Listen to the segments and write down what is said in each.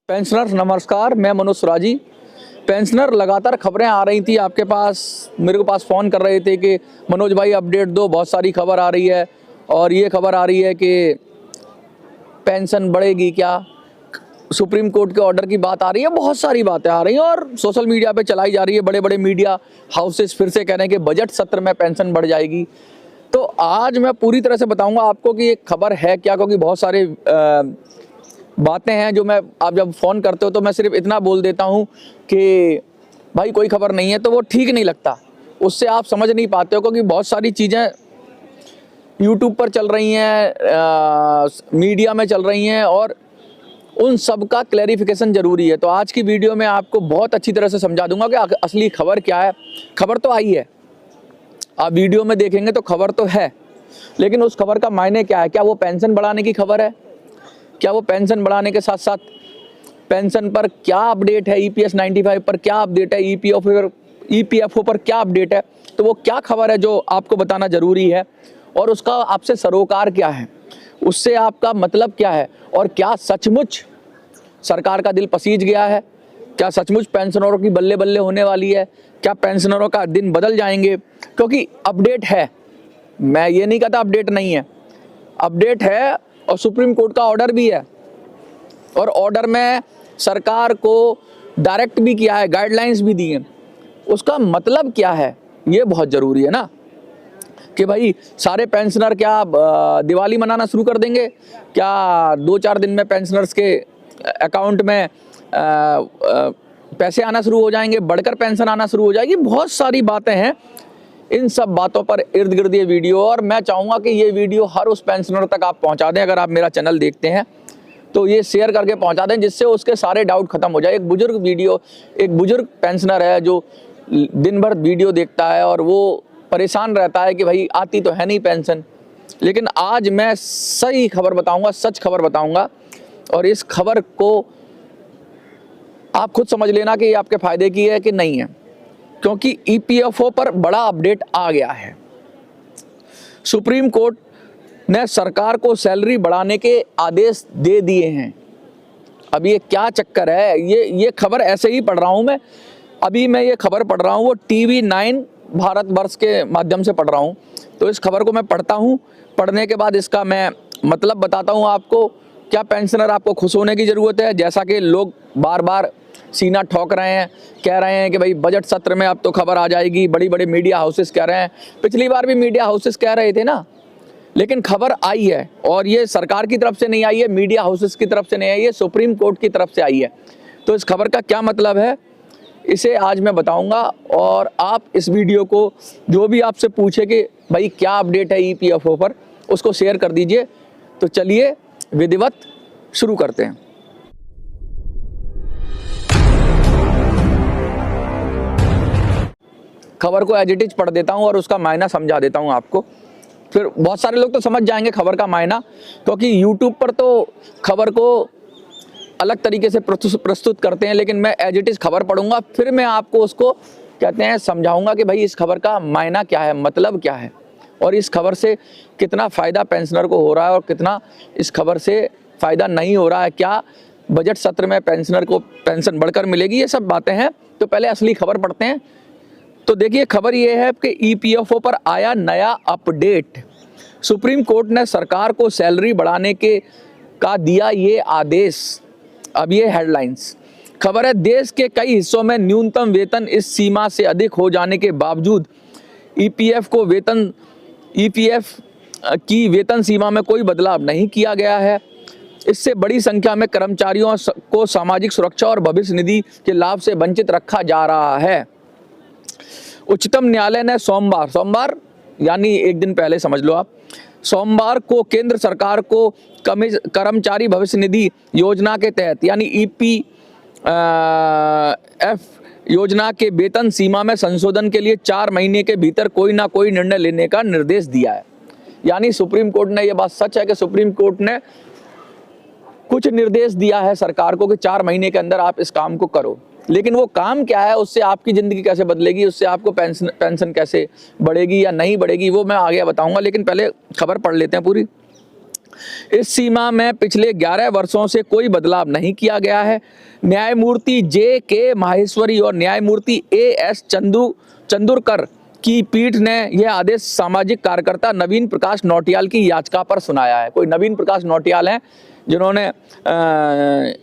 Pensioner नमस्कार, मैं मनोज सुराजी। Pensioner लगातार खबरें आ रही थी आपके पास, मेरे को पास फ़ोन कर रहे थे कि मनोज भाई अपडेट दो, बहुत सारी खबर आ रही है और ये खबर आ रही है कि पेंशन बढ़ेगी क्या, सुप्रीम कोर्ट के ऑर्डर की बात आ रही है, बहुत सारी बातें आ रही हैं और सोशल मीडिया पे चलाई जा रही है। बड़े बड़े मीडिया हाउसेस फिर से कह रहे हैं कि बजट सत्र में पेंशन बढ़ जाएगी। तो आज मैं पूरी तरह से बताऊंगा आपको कि ये खबर है क्या, क्योंकि बहुत सारे बातें हैं जो आप जब फ़ोन करते हो तो मैं सिर्फ इतना बोल देता हूं कि भाई कोई खबर नहीं है, तो वो ठीक नहीं लगता, उससे आप समझ नहीं पाते हो, क्योंकि बहुत सारी चीज़ें यूट्यूब पर चल रही हैं, मीडिया में चल रही हैं और उन सब का क्लैरिफिकेशन ज़रूरी है। तो आज की वीडियो में आपको बहुत अच्छी तरह से समझा दूंगा कि असली खबर क्या है। खबर तो आई है, आप वीडियो में देखेंगे तो खबर तो है, लेकिन उस खबर का मायने क्या है? क्या वो पेंशन बढ़ाने की खबर है? क्या वो पेंशन बढ़ाने के साथ साथ पेंशन पर क्या अपडेट है, EPS 95 पर क्या अपडेट है, EPFO पर क्या अपडेट है? तो वो क्या खबर है जो आपको बताना ज़रूरी है और उसका आपसे सरोकार क्या है, उससे आपका मतलब क्या है, और क्या सचमुच सरकार का दिल पसीज गया है? क्या सचमुच पेंशनरों की बल्ले बल्ले होने वाली है? क्या पेंशनरों का दिन बदल जाएंगे? क्योंकि अपडेट है, मैं ये नहीं कहता अपडेट नहीं है, अपडेट है और सुप्रीम कोर्ट का ऑर्डर भी है और ऑर्डर में सरकार को डायरेक्ट भी किया है, गाइडलाइंस भी दी हैं। उसका मतलब क्या है ये बहुत ज़रूरी है ना, कि भाई सारे पेंशनर क्या दिवाली मनाना शुरू कर देंगे क्या? 2-4 दिन में पेंशनर्स के अकाउंट में पैसे आना शुरू हो जाएंगे, बढ़कर पेंशन आना शुरू हो जाएगी। बहुत सारी बातें हैं, इन सब बातों पर इर्द गिर्द ये वीडियो, और मैं चाहूँगा कि ये वीडियो हर उस पेंशनर तक आप पहुँचा दें। अगर आप मेरा चैनल देखते हैं तो ये शेयर करके पहुँचा दें, जिससे उसके सारे डाउट खत्म हो जाए। एक बुजुर्ग पेंशनर है जो दिन भर वीडियो देखता है और वो परेशान रहता है कि भाई आती तो है नहीं पेंशन, लेकिन आज मैं सही खबर बताऊंगा, सच खबर बताऊंगा, और इस खबर को आप खुद समझ लेना कि ये आपके फायदे की है कि नहीं है, क्योंकि EPFO पर बड़ा अपडेट आ गया है। सुप्रीम कोर्ट ने सरकार को सैलरी बढ़ाने के आदेश दे दिए हैं। अब ये क्या चक्कर है? ये खबर ऐसे ही पढ़ रहा हूँ मैं, अभी मैं ये खबर पढ़ रहा हूँ, वो TV9 भारतवर्ष के माध्यम से पढ़ रहा हूँ। तो इस खबर को मैं पढ़ता हूँ, पढ़ने के बाद इसका मैं मतलब बताता हूँ आपको। क्या पेंशनर आपको खुश होने की ज़रूरत है? जैसा कि लोग बार बार सीना ठोक रहे हैं, कह रहे हैं कि भाई बजट सत्र में अब तो खबर आ जाएगी, बड़ी बड़ी मीडिया हाउसेस कह रहे हैं। पिछली बार भी मीडिया हाउसेस कह रहे थे ना, लेकिन खबर आई है, और ये सरकार की तरफ से नहीं आई है, मीडिया हाउसेस की तरफ से नहीं आई है, सुप्रीम कोर्ट की तरफ से आई है। तो इस खबर का क्या मतलब है इसे आज मैं बताऊंगा, और आप इस वीडियो को जो भी आपसे पूछे कि भाई क्या अपडेट है EPFO पर, उसको शेयर कर दीजिए। तो चलिए विधिवत शुरू करते हैं। खबर को एज इट इज पढ़ देता हूं और उसका मायना समझा देता हूं आपको, फिर बहुत सारे लोग तो समझ जाएंगे खबर का मायना, क्योंकि यूट्यूब पर तो खबर को अलग तरीके से प्रस्तुत करते हैं, लेकिन मैं एज इट इज खबर पढ़ूंगा, फिर मैं आपको उसको कहते हैं समझाऊंगा कि भाई इस खबर का मायना क्या है, मतलब क्या है, और इस खबर से कितना फ़ायदा पेंशनर को हो रहा है और कितना इस खबर से फ़ायदा नहीं हो रहा है। क्या बजट सत्र में पेंशनर को पेंशन बढ़कर मिलेगी? ये सब बातें हैं। तो पहले असली खबर पढ़ते हैं। तो देखिए, खबर ये है कि EPFO पर आया नया अपडेट। सुप्रीम कोर्ट ने सरकार को सैलरी बढ़ाने का दिया ये आदेश। अब ये हेडलाइंस खबर है, देश के कई हिस्सों में न्यूनतम वेतन इस सीमा से अधिक हो जाने के बावजूद EPF की वेतन सीमा में कोई बदलाव नहीं किया गया है। इससे बड़ी संख्या में कर्मचारियों को सामाजिक सुरक्षा और भविष्य निधि के लाभ से वंचित रखा जा रहा है। उच्चतम न्यायालय ने सोमवार यानी एक दिन पहले समझ लो आप, सोमवार को केंद्र सरकार को कर्मचारी भविष्य निधि योजना के तहत यानी EPF योजना के वेतन सीमा में संशोधन के लिए 4 महीने के भीतर कोई ना कोई निर्णय लेने का निर्देश दिया है। यानी सुप्रीम कोर्ट ने, यह बात सच है कि सुप्रीम कोर्ट ने कुछ निर्देश दिया है सरकार को कि 4 महीने के अंदर आप इस काम को करो। लेकिन वो काम क्या है, उससे आपकी ज़िंदगी कैसे बदलेगी, उससे आपको पेंशन कैसे बढ़ेगी या नहीं बढ़ेगी, वो मैं आगे बताऊंगा। लेकिन पहले खबर पढ़ लेते हैं पूरी। इस सीमा में पिछले 11 वर्षों से कोई बदलाव नहीं किया गया है। न्यायमूर्ति जे.के. माहेश्वरी और न्यायमूर्ति ए.एस. चंदूरकर की पीठ ने यह आदेश सामाजिक कार्यकर्ता नवीन प्रकाश नौटियाल की याचिका पर सुनाया है। कोई नवीन प्रकाश नौटियाल हैं जिन्होंने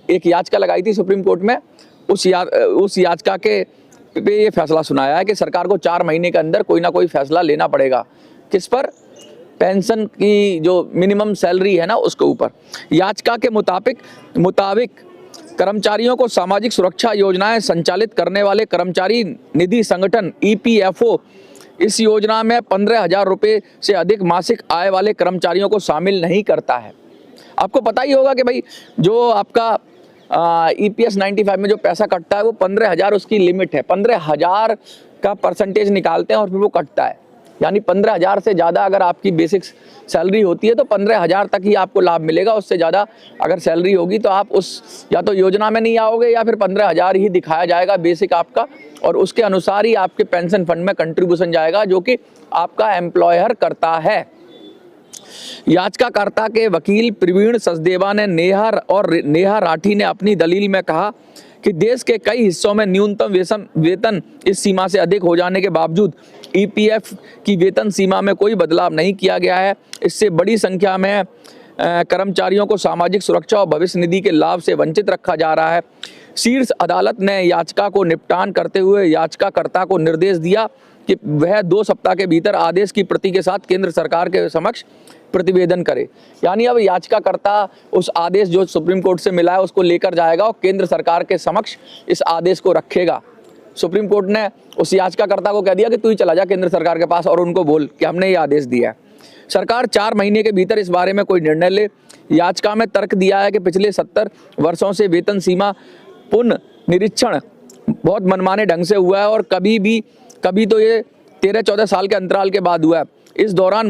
एक याचिका लगाई थी सुप्रीम कोर्ट में, उस याचिका के पे ये फैसला सुनाया है कि सरकार को 4 महीने के अंदर कोई ना कोई फैसला लेना पड़ेगा। किस पर? पेंशन की जो मिनिमम सैलरी है ना, उसके ऊपर। याचिका के मुताबिक कर्मचारियों को सामाजिक सुरक्षा योजनाएं संचालित करने वाले कर्मचारी निधि संगठन EPFO इस योजना में 15,000 रुपये से अधिक मासिक आय वाले कर्मचारियों को शामिल नहीं करता है। आपको पता ही होगा कि भाई जो आपका EPS 95 में जो पैसा कटता है वो 15,000 उसकी लिमिट है। 15,000 का परसेंटेज निकालते हैं और फिर वो कटता है, यानी 15,000 से ज़्यादा अगर आपकी बेसिक सैलरी होती है तो 15,000 तक ही आपको लाभ मिलेगा। उससे ज़्यादा अगर सैलरी होगी तो आप उस या तो योजना में नहीं आओगे या फिर 15,000 ही दिखाया जाएगा बेसिक आपका, और उसके अनुसार ही आपके पेंशन फंड में कंट्रीब्यूशन जाएगा जो कि आपका एम्प्लॉयर करता है। याचिकाकर्ता के वकील प्रवीण सचदेवा ने नेहा राठी ने अपनी दलील में कहा कि देश के कई हिस्सों में न्यूनतम वेतन इस सीमा से अधिक हो जाने के बावजूद EPF की वेतन सीमा में कोई बदलाव नहीं किया गया है। इससे बड़ी संख्या में कर्मचारियों को सामाजिक सुरक्षा और भविष्य निधि के लाभ से वंचित रखा जा रहा है। शीर्ष अदालत ने याचिका को निपटान करते हुए याचिकाकर्ता को निर्देश दिया कि वह 2 सप्ताह के भीतर आदेश की प्रति के साथ केंद्र सरकार के समक्ष प्रतिवेदन करे। यानी अब याचिकाकर्ता उस आदेश जो सुप्रीम कोर्ट से मिला है उसको लेकर जाएगा और केंद्र सरकार के समक्ष इस आदेश को रखेगा। सुप्रीम कोर्ट ने उस याचिकाकर्ता को कह दिया कि तू ही चला जा केंद्र सरकार के पास और उनको बोल कि हमने ये आदेश दिया है। सरकार 4 महीने के भीतर इस बारे में कोई निर्णय ले। याचिका में तर्क दिया है कि पिछले 70 वर्षों से वेतन सीमा पुनर्निरीक्षण बहुत मनमाने ढंग से हुआ है और कभी तो ये 13-14 साल के अंतराल के बाद हुआ है। इस दौरान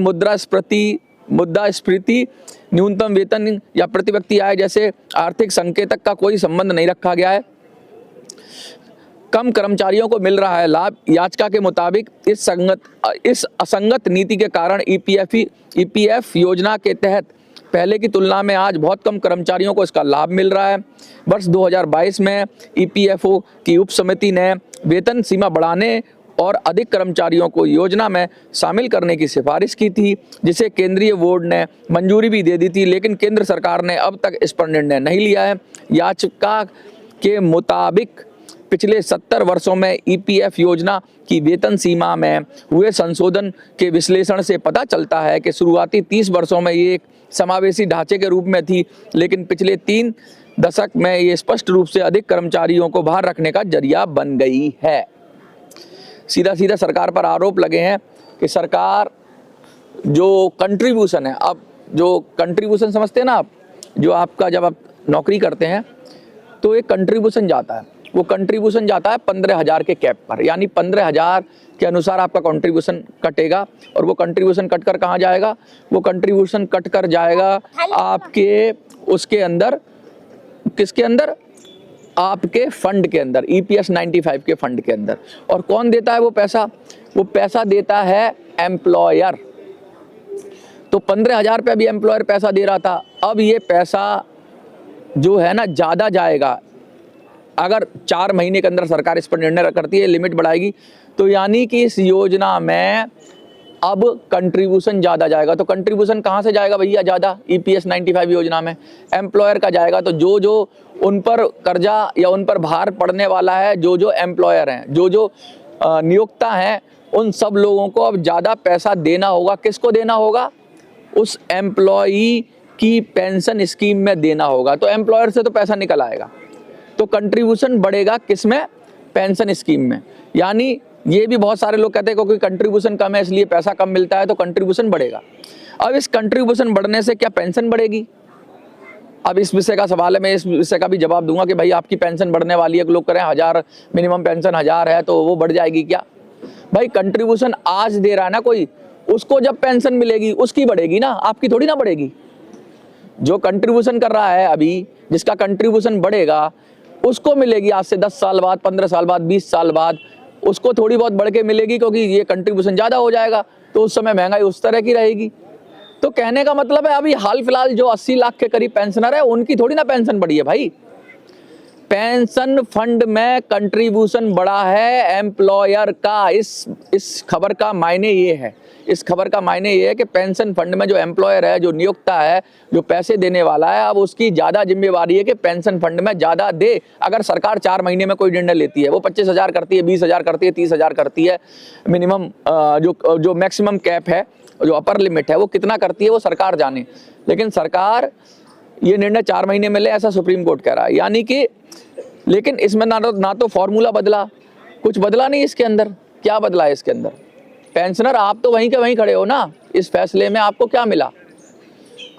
मुद्रास्फीति, न्यूनतम वेतन या प्रति व्यक्ति आय जैसे आर्थिक संकेतक का कोई संबंध नहीं रखा गया है। कम कर्मचारियों को मिल रहा है लाभ। याचिका के मुताबिक इस असंगत नीति के कारण EPF योजना के तहत पहले की तुलना में आज बहुत कम कर्मचारियों को इसका लाभ मिल रहा है। वर्ष 2022 में EPFO की उप समिति ने वेतन सीमा बढ़ाने और अधिक कर्मचारियों को योजना में शामिल करने की सिफारिश की थी, जिसे केंद्रीय बोर्ड ने मंजूरी भी दे दी थी, लेकिन केंद्र सरकार ने अब तक इस पर निर्णय नहीं लिया है। याचिका के मुताबिक पिछले 70 वर्षों में EPF योजना की वेतन सीमा में हुए संशोधन के विश्लेषण से पता चलता है कि शुरुआती 30 वर्षों में ये एक समावेशी ढांचे के रूप में थी, लेकिन पिछले 3 दशक में ये स्पष्ट रूप से अधिक कर्मचारियों को बाहर रखने का जरिया बन गई है। सीधा सरकार पर आरोप लगे हैं कि सरकार जो कंट्रीब्यूशन है, अब जो कंट्रीब्यूशन समझते हैं ना आप, जो आपका जब आप नौकरी करते हैं तो एक कंट्रीब्यूशन जाता है, वो कंट्रीब्यूशन जाता है 15,000 के कैप पर, यानी 15,000 के अनुसार आपका कंट्रीब्यूशन कटेगा। और वो कंट्रीब्यूशन कट कर कहाँ जाएगा? वो कंट्रीब्यूशन कट कर जाएगा आपके उसके अंदर, किसके अंदर? आपके फंड के अंदर, EPS 95 के फंड के अंदर। और कौन देता है वो पैसा? वो पैसा देता है एम्प्लॉयर। तो 15,000 पे अभी एम्प्लॉयर पैसा दे रहा था, अब ये पैसा जो है ना ज़्यादा जाएगा। अगर 4 महीने के अंदर सरकार इस पर निर्णय करती है, लिमिट बढ़ाएगी, तो यानी कि इस योजना में अब कंट्रीब्यूशन ज़्यादा जाएगा। तो कंट्रीब्यूशन कहाँ से जाएगा भैया ज़्यादा? EPS 95 योजना में एम्प्लॉयर का जाएगा। तो जो उन पर कर्जा या उन पर भार पड़ने वाला है, जो एम्प्लॉयर हैं, जो नियोक्ता हैं, उन सब लोगों को अब ज़्यादा पैसा देना होगा। किसको देना होगा? उस एम्प्लॉई की पेंशन स्कीम में देना होगा। तो एम्प्लॉयर से तो पैसा निकल आएगा, तो कंट्रीब्यूशन बढ़ेगा किसमें? पेंशन स्कीम में। यानी ये भी बहुत सारे लोग कहते हैं क्योंकि कंट्रीब्यूशन कम है इसलिए पैसा कम मिलता है, तो कंट्रीब्यूशन बढ़ेगा। अब इस कंट्रीब्यूशन बढ़ने से क्या पेंशन बढ़ेगी? अब इस विषय का सवाल है, मैं इस विषय का भी जवाब दूंगा कि भाई आपकी पेंशन बढ़ने वाली है, लोग करें 1000 मिनिमम पेंशन 1000 है तो वो बढ़ जाएगी क्या? भाई कंट्रीब्यूशन आज दे रहा है ना कोई, उसको जब पेंशन मिलेगी उसकी बढ़ेगी ना, आपकी थोड़ी ना बढ़ेगी। जो कंट्रीब्यूशन कर रहा है अभी, जिसका कंट्रीब्यूशन बढ़ेगा, उसको मिलेगी आज से 10 साल बाद, 15 साल बाद, 20 साल बाद, उसको थोड़ी बहुत बढ़ के मिलेगी, क्योंकि ये कंट्रीब्यूशन ज़्यादा हो जाएगा तो उस समय महंगाई उस तरह की रहेगी। तो कहने का मतलब है अभी हाल फिलहाल जो 80 लाख के करीब पेंशनर है उनकी थोड़ी ना पेंशन बढ़ी है भाई। पेंशन फंड में कंट्रीब्यूशन बढ़ा है एम्प्लॉयर का। इस खबर का मायने ये है, इस खबर का मायने ये है कि पेंशन फंड में जो एम्प्लॉयर है, जो नियोक्ता है, जो पैसे देने वाला है, अब उसकी ज़्यादा जिम्मेवारी है कि पेंशन फंड में ज़्यादा दे। अगर सरकार 4 महीने में कोई निर्णय लेती है, वो 25,000 करती है, 20,000 करती है, 30,000 करती है, मिनिमम जो मैक्सिमम कैप है, जो अपर लिमिट है, वो कितना करती है वो सरकार जाने। लेकिन सरकार ये निर्णय 4 महीने में ले, ऐसा सुप्रीम कोर्ट कह रहा है। यानी कि लेकिन इसमें ना तो फॉर्मूला बदला, कुछ बदला नहीं इसके अंदर। क्या बदला है इसके अंदर? पेंशनर आप तो वहीं के वहीं खड़े हो ना। इस फैसले में आपको क्या मिला?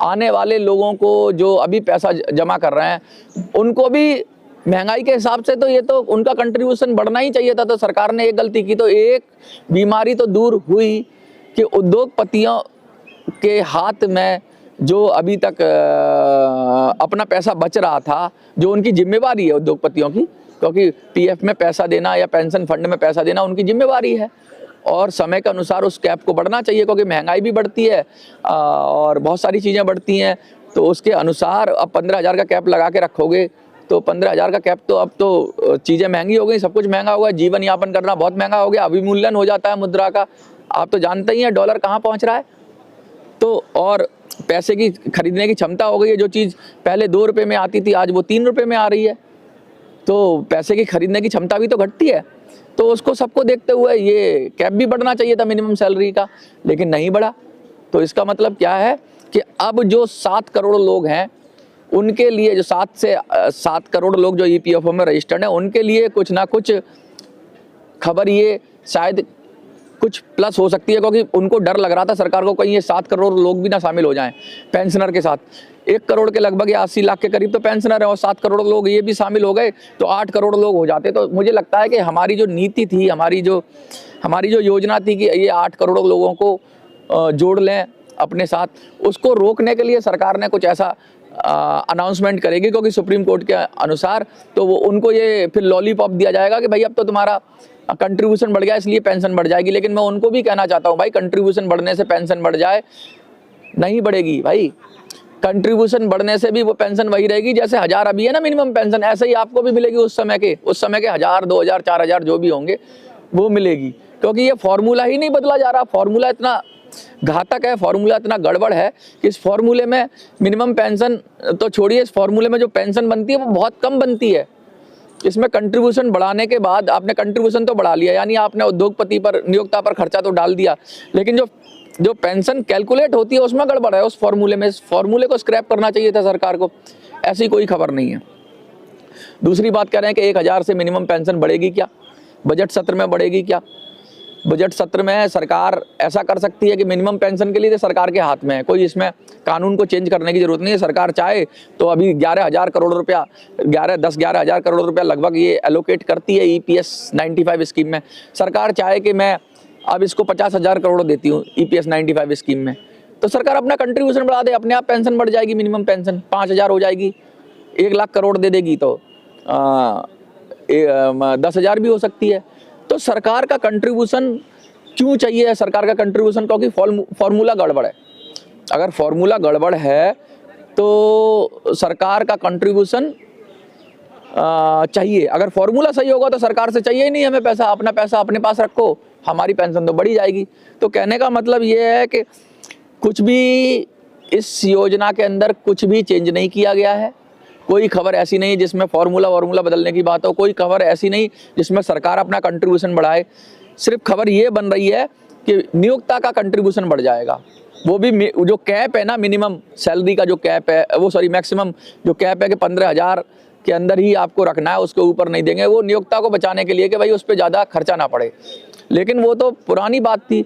आने वाले लोगों को जो अभी पैसा जमा कर रहे हैं उनको भी महंगाई के हिसाब से तो ये तो उनका कंट्रीब्यूशन बढ़ना ही चाहिए था। तो सरकार ने एक गलती की तो एक बीमारी तो दूर हुई कि उद्योगपतियों के हाथ में जो अभी तक अपना पैसा बच रहा था, जो उनकी जिम्मेवारी है उद्योगपतियों की, क्योंकि पीएफ में पैसा देना या पेंशन फंड में पैसा देना उनकी जिम्मेवारी है, और समय के अनुसार उस कैप को बढ़ना चाहिए, क्योंकि महंगाई भी बढ़ती है और बहुत सारी चीज़ें बढ़ती हैं। तो उसके अनुसार अब 15,000 का कैप लगा के रखोगे तो 15,000 का कैप तो अब तो चीज़ें महंगी हो गई, सब कुछ महंगा हो गया, जीवन यापन करना बहुत महंगा हो गया, अभिमूल्यन हो जाता है मुद्रा का। आप तो जानते ही हैं डॉलर कहाँ पहुँच रहा है। तो और पैसे की खरीदने की क्षमता हो गई है, जो चीज़ पहले 2 रुपये में आती थी आज वो 3 रुपये में आ रही है। तो पैसे की खरीदने की क्षमता भी तो घटती है। तो उसको सबको देखते हुए ये कैप भी बढ़ना चाहिए था मिनिमम सैलरी का, लेकिन नहीं बढ़ा। तो इसका मतलब क्या है कि अब जो 7 करोड़ लोग हैं उनके लिए, जो 7 करोड़ लोग जो ईपीएफओ में रजिस्टर्ड हैं, उनके लिए कुछ ना कुछ खबर ये शायद कुछ प्लस हो सकती है, क्योंकि उनको डर लग रहा था सरकार को कहीं ये 7 करोड़ लोग भी ना शामिल हो जाएं पेंशनर के साथ। 1 करोड़ के लगभग या 80 लाख के करीब तो पेंशनर है और 7 करोड़ लोग ये भी शामिल हो गए तो 8 करोड़ लोग हो जाते। तो मुझे लगता है कि हमारी जो नीति थी, हमारी जो योजना थी कि ये 8 करोड़ लोगों को जोड़ लें अपने साथ, उसको रोकने के लिए सरकार ने कुछ ऐसा अनाउंसमेंट करेगी, क्योंकि सुप्रीम कोर्ट के अनुसार तो वो उनको ये फिर लॉलीपॉप दिया जाएगा कि भाई अब तो तुम्हारा कंट्रीब्यूशन बढ़ गया इसलिए पेंशन बढ़ जाएगी। लेकिन मैं उनको भी कहना चाहता हूँ भाई, कंट्रीब्यूशन बढ़ने से पेंशन बढ़ जाए नहीं बढ़ेगी भाई। कंट्रीब्यूशन बढ़ने से भी वो पेंशन वही रहेगी, जैसे 1000 अभी है ना मिनिमम पेंशन, ऐसे ही आपको भी मिलेगी उस समय के 1000, 2000, 4000 जो भी होंगे वो मिलेगी, क्योंकि ये फॉर्मूला ही नहीं बदला जा रहा। फॉर्मूला इतना घातक है, फॉर्मूला इतना गड़बड़ है कि इस फॉर्मूले में मिनिमम पेंशन तो छोड़िए, इस फॉर्मूले में जो पेंशन बनती है वो बहुत कम बनती है। इसमें कंट्रीब्यूशन बढ़ाने के बाद आपने कंट्रीब्यूशन तो बढ़ा लिया, यानी आपने उद्योगपति पर, नियोक्ता पर खर्चा तो डाल दिया, लेकिन जो पेंशन कैलकुलेट होती है उसमें गड़बड़ है उस फॉर्मूले में। इस फॉर्मूले को स्क्रैप करना चाहिए था सरकार को। ऐसी कोई खबर नहीं है। दूसरी बात कह रहे हैं कि 1000 से मिनिमम पेंशन बढ़ेगी क्या? बजट सत्र में बढ़ेगी क्या? बजट सत्र में सरकार ऐसा कर सकती है कि मिनिमम पेंशन के लिए तो सरकार के हाथ में है, कोई इसमें कानून को चेंज करने की जरूरत नहीं है। सरकार चाहे तो अभी 11,000 करोड़ रुपया, 11,000 करोड़ रुपया लगभग ये एलोकेट करती है EPS 95 स्कीम में। सरकार चाहे कि मैं अब इसको 50,000 करोड़ देती हूँ EPS 95 स्कीम में, तो सरकार अपना कंट्रीब्यूशन बढ़ा दे, अपने आप पेंशन बढ़ जाएगी, मिनिमम पेंशन 5,000 हो जाएगी। 1 लाख करोड़ दे देगी तो 10,000 भी हो सकती है। तो सरकार का कंट्रीब्यूशन क्यों चाहिए? सरकार का कंट्रीब्यूशन क्योंकि फॉर्मूला गड़बड़ है। अगर फॉर्मूला गड़बड़ है तो सरकार का कंट्रीब्यूशन चाहिए। अगर फॉर्मूला सही होगा तो सरकार से चाहिए ही नहीं हमें पैसा, अपना पैसा अपने पास रखो, हमारी पेंशन तो बढ़ी जाएगी। तो कहने का मतलब ये है कि कुछ भी इस योजना के अंदर कुछ भी चेंज नहीं किया गया है। कोई खबर ऐसी नहीं जिसमें फॉर्मूला बदलने की बात हो, कोई खबर ऐसी नहीं जिसमें सरकार अपना कंट्रीब्यूशन बढ़ाए। सिर्फ खबर ये बन रही है कि नियोक्ता का कंट्रीब्यूशन बढ़ जाएगा। वो भी जो कैप है ना, मिनिमम सैलरी का जो कैप है, वो सॉरी मैक्सिमम जो कैप है कि 15,000 के अंदर ही आपको रखना है, उसके ऊपर नहीं देंगे। वो नियोक्ता को बचाने के लिए कि भाई उस पर ज़्यादा खर्चा ना पड़े। लेकिन वो तो पुरानी बात थी।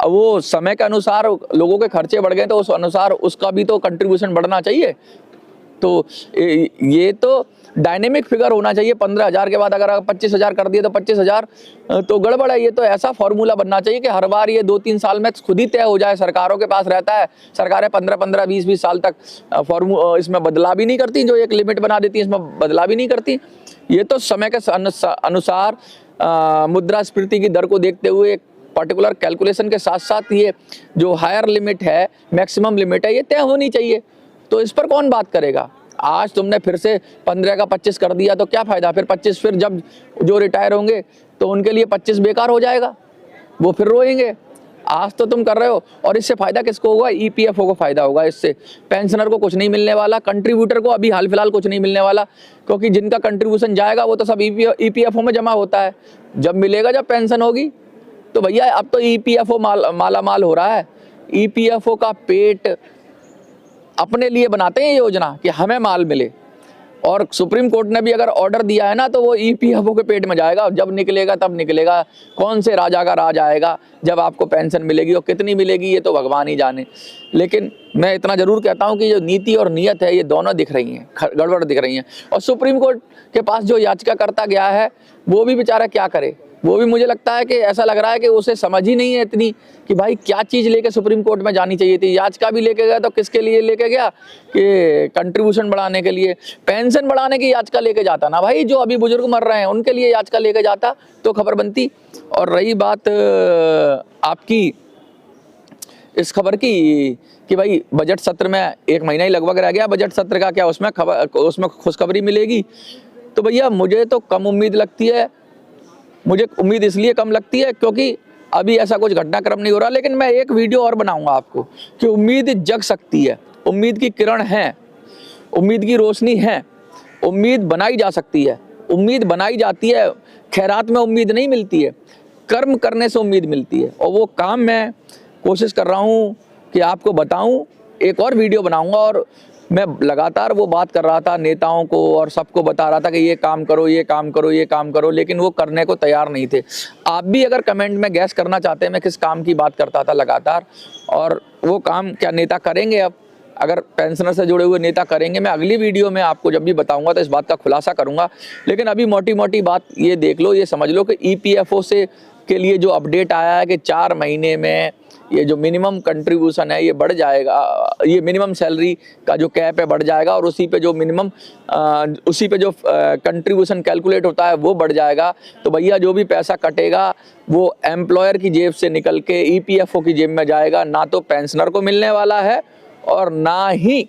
वो समय के अनुसार लोगों के खर्चे बढ़ गए तो उस अनुसार उसका भी तो कंट्रीब्यूशन बढ़ना चाहिए। तो ये तो डायनेमिक फिगर होना चाहिए। 15,000 के बाद अगर 25,000 कर दिए तो 25,000 तो गड़बड़ है। ये तो ऐसा फॉर्मूला बनना चाहिए कि हर बार ये 2-3 साल में खुद ही तय हो जाए। सरकारों के पास रहता है, सरकारें 15-15, 20-20 साल तक इसमें बदलाव भी नहीं करती, जो एक लिमिट बना देती है इसमें बदलाव भी नहीं करती। ये तो समय के अनुसार मुद्रास्फीति की दर को देखते हुए पर्टिकुलर कैलकुलेशन के साथ साथ ये जो हायर लिमिट है, मैक्सिमम लिमिट है, ये तय होनी चाहिए। तो इस पर कौन बात करेगा? आज तुमने फिर से 15 का 25 कर दिया तो क्या फ़ायदा? फिर 25 फिर जब जो रिटायर होंगे तो उनके लिए 25 बेकार हो जाएगा, वो फिर रोएंगे। आज तो तुम कर रहे हो, और इससे फ़ायदा किसको होगा? ईपीएफओ को फ़ायदा होगा। इससे पेंशनर को कुछ नहीं मिलने वाला, कंट्रीब्यूटर को अभी हाल फिलहाल कुछ नहीं मिलने वाला, क्योंकि जिनका कंट्रीब्यूशन जाएगा वो तो सब ईपीएफओ में जमा होता है। जब मिलेगा, जब पेंशन होगी, तो भैया अब तो ईपीएफओ माला माल हो रहा है। ईपीएफओ का पेट अपने लिए बनाते हैं योजना कि हमें माल मिले, और सुप्रीम कोर्ट ने भी अगर ऑर्डर दिया है ना, तो वो ईपीएफओ के पेट में जाएगा। जब निकलेगा तब निकलेगा। कौन से राजा का राज आएगा जब आपको पेंशन मिलेगी, और कितनी मिलेगी ये तो भगवान ही जाने। लेकिन मैं इतना जरूर कहता हूँ कि जो नीति और नियत है, ये दोनों दिख रही हैं, गड़बड़ दिख रही हैं। और सुप्रीम कोर्ट के पास जो याचिकाकर्ता गया है, वो भी बेचारा क्या करे। वो भी मुझे लगता है कि ऐसा लग रहा है कि उसे समझ ही नहीं है इतनी कि भाई क्या चीज़ लेके सुप्रीम कोर्ट में जानी चाहिए थी। याचिका भी लेके गया तो किसके लिए लेके गया? कि कंट्रीब्यूशन बढ़ाने के लिए, पेंशन बढ़ाने की याचिका लेके जाता ना भाई। जो अभी बुजुर्ग मर रहे हैं उनके लिए याचिका लेके जाता तो खबर बनती। और रही बात आपकी इस खबर की कि भाई बजट सत्र में 1 महीना ही लगभग रह गया बजट सत्र का, क्या उसमें खुशखबरी मिलेगी? तो भैया मुझे तो कम उम्मीद लगती है। मुझे उम्मीद इसलिए कम लगती है क्योंकि अभी ऐसा कुछ घटनाक्रम नहीं हो रहा। लेकिन मैं एक वीडियो और बनाऊंगा आपको कि उम्मीद जग सकती है, उम्मीद की किरण है, उम्मीद की रोशनी है, उम्मीद बनाई जा सकती है। उम्मीद बनाई जाती है, खैरात में उम्मीद नहीं मिलती है, कर्म करने से उम्मीद मिलती है। और वो काम मैं कोशिश कर रहा हूँ कि आपको बताऊँ। एक और वीडियो बनाऊँगा, और मैं लगातार वो बात कर रहा था नेताओं को और सबको बता रहा था कि ये काम करो, ये काम करो, ये काम करो, लेकिन वो करने को तैयार नहीं थे। आप भी अगर कमेंट में गैस करना चाहते हैं मैं किस काम की बात करता था लगातार, और वो काम क्या नेता करेंगे? अब अगर पेंशनर से जुड़े हुए नेता करेंगे, मैं अगली वीडियो में आपको जब भी बताऊंगा तो इस बात का खुलासा करूंगा। लेकिन अभी मोटी मोटी बात ये देख लो, ये समझ लो कि ईपीएफओ से के लिए जो अपडेट आया है कि 4 महीने में ये जो मिनिमम कंट्रीब्यूशन है ये बढ़ जाएगा, ये मिनिमम सैलरी का जो कैप है बढ़ जाएगा, और उसी पे जो मिनिमम उसी पे जो कंट्रीब्यूशन कैलकुलेट होता है वो बढ़ जाएगा। तो भैया जो भी पैसा कटेगा वो एम्प्लॉयर की जेब से निकल के ईपीएफओ की जेब में जाएगा, ना तो पेंशनर को मिलने वाला है और ना ही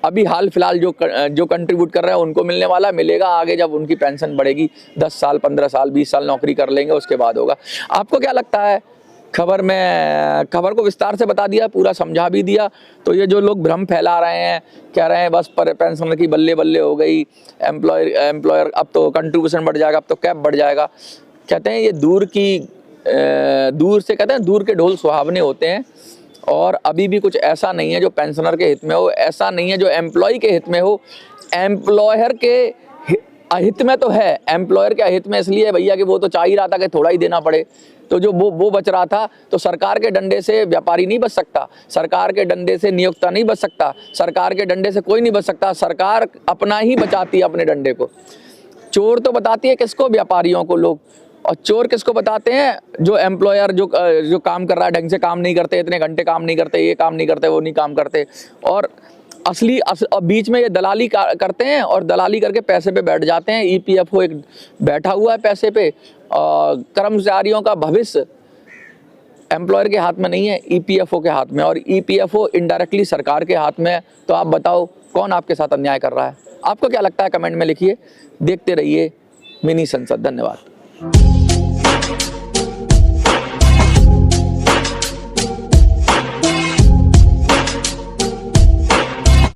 अभी हाल फिलहाल जो कंट्रीब्यूट कर रहे हैं उनको मिलने वाला। मिलेगा आगे जब उनकी पेंशन बढ़ेगी, 10 साल 15 साल 20 साल नौकरी कर लेंगे उसके बाद होगा। आपको क्या लगता है? खबर को विस्तार से बता दिया, पूरा समझा भी दिया। तो ये जो लोग भ्रम फैला रहे हैं, कह रहे हैं बस पेंशनर की बल्ले बल्ले हो गई, एम्प्लॉयर अब तो कंट्रीब्यूशन बढ़ जाएगा, अब तो कैप बढ़ जाएगा, कहते हैं ये दूर से कहते हैं दूर के ढोल सुहावने होते हैं। और अभी भी कुछ ऐसा नहीं है जो पेंशनर के हित में हो, ऐसा नहीं है जो एम्प्लॉय के हित में हो। एम्प्लॉयर के अहित में तो है, एम्प्लॉयर के अहित में इसलिए भैया कि वो तो चाह ही रहा था कि थोड़ा ही देना पड़े, तो जो वो बच रहा था। तो सरकार के डंडे से व्यापारी नहीं बच सकता, सरकार के डंडे से नियोक्ता नहीं बच सकता, सरकार के डंडे से कोई नहीं बच सकता। सरकार अपना ही बचाती है अपने डंडे को। चोर तो बताती है किसको? व्यापारियों को लोग। और चोर किसको बताते हैं? जो एम्प्लॉयर जो काम कर रहा है, ढंग से काम नहीं करते, इतने घंटे काम नहीं करते, ये काम नहीं करते, वो नहीं काम करते, और बीच में ये दलाली करते हैं, और दलाली करके पैसे पे बैठ जाते हैं। ईपीएफओ एक बैठा हुआ है पैसे पे, और कर्मचारियों का भविष्य एम्प्लॉयर के हाथ में नहीं है, ईपीएफओ के हाथ में, और ईपीएफओ इनडायरेक्टली सरकार के हाथ में है। तो आप बताओ कौन आपके साथ अन्याय कर रहा है? आपको क्या लगता है? कमेंट में लिखिए। देखते रहिए मिनी संसद। धन्यवाद।